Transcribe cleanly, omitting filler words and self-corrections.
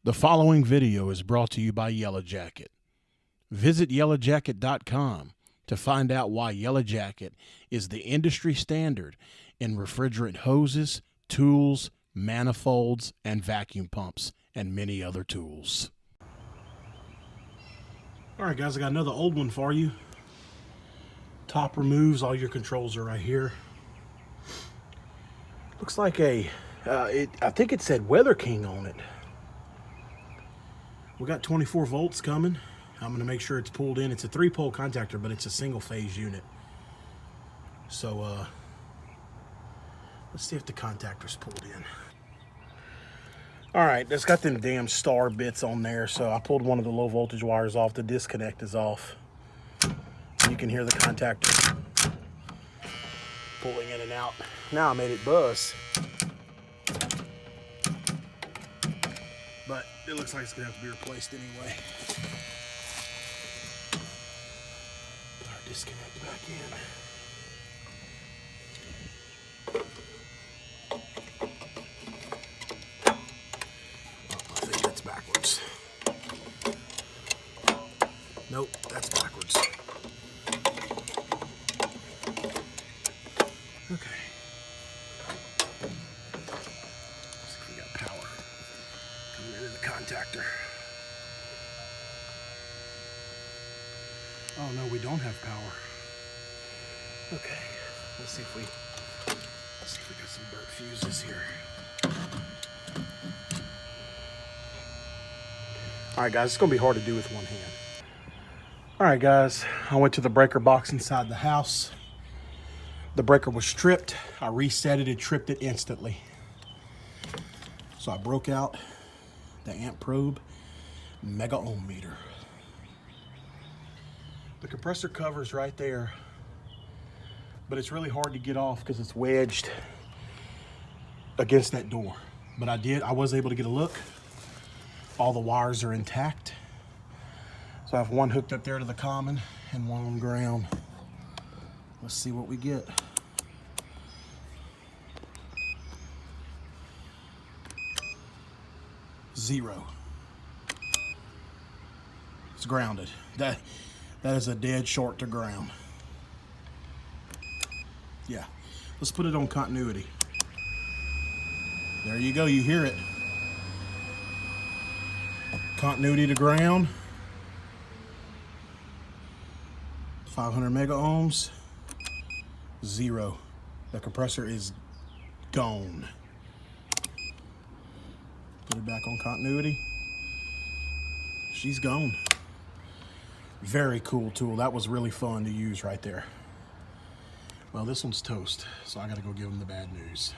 The following video is brought to you by Yellow Jacket. Visit yellowjacket.com to find out why Yellow Jacket is the industry standard in refrigerant hoses, tools, manifolds, and vacuum pumps, and many other tools. All right, guys, I got another old one for you. Top removes, all your controls are right here. Looks like I think it said Weather King on it. We got 24 volts coming. I'm gonna make sure it's pulled in. It's a 3-pole contactor, but it's a single phase unit. So let's see if the contactor's pulled in. All right, it's got them damn star bits on there. So I pulled one of the low voltage wires off. The disconnect is off. You can hear the contactor pulling in and out. Now I made it buzz. But it looks like it's gonna have to be replaced anyway. Put our disconnect back in. Oh, I think that's backwards. Nope, that's backwards. Okay. Let's see if we got power coming into the contactor. Oh no, we don't have power. Okay, let's see if we got some burnt fuses here. All right, guys, it's gonna be hard to do with one hand. All right, guys, I went to the breaker box inside the house. The breaker was tripped. I reset it and tripped it instantly. So I broke out the amp probe mega ohm meter. The compressor cover's right there, but it's really hard to get off because it's wedged against that door. But I was able to get a look. All the wires are intact. So I have one hooked up there to the common and one on ground. Let's see what we get. Zero. It's grounded. That is a dead short to ground. Yeah. Let's put it on continuity. There you go, you hear it. Continuity to ground. 500 mega ohms. Zero. The compressor is gone. Put it back on continuity. She's gone. Very cool tool. That was really fun to use right there. Well, this one's toast, so I gotta go give them the bad news.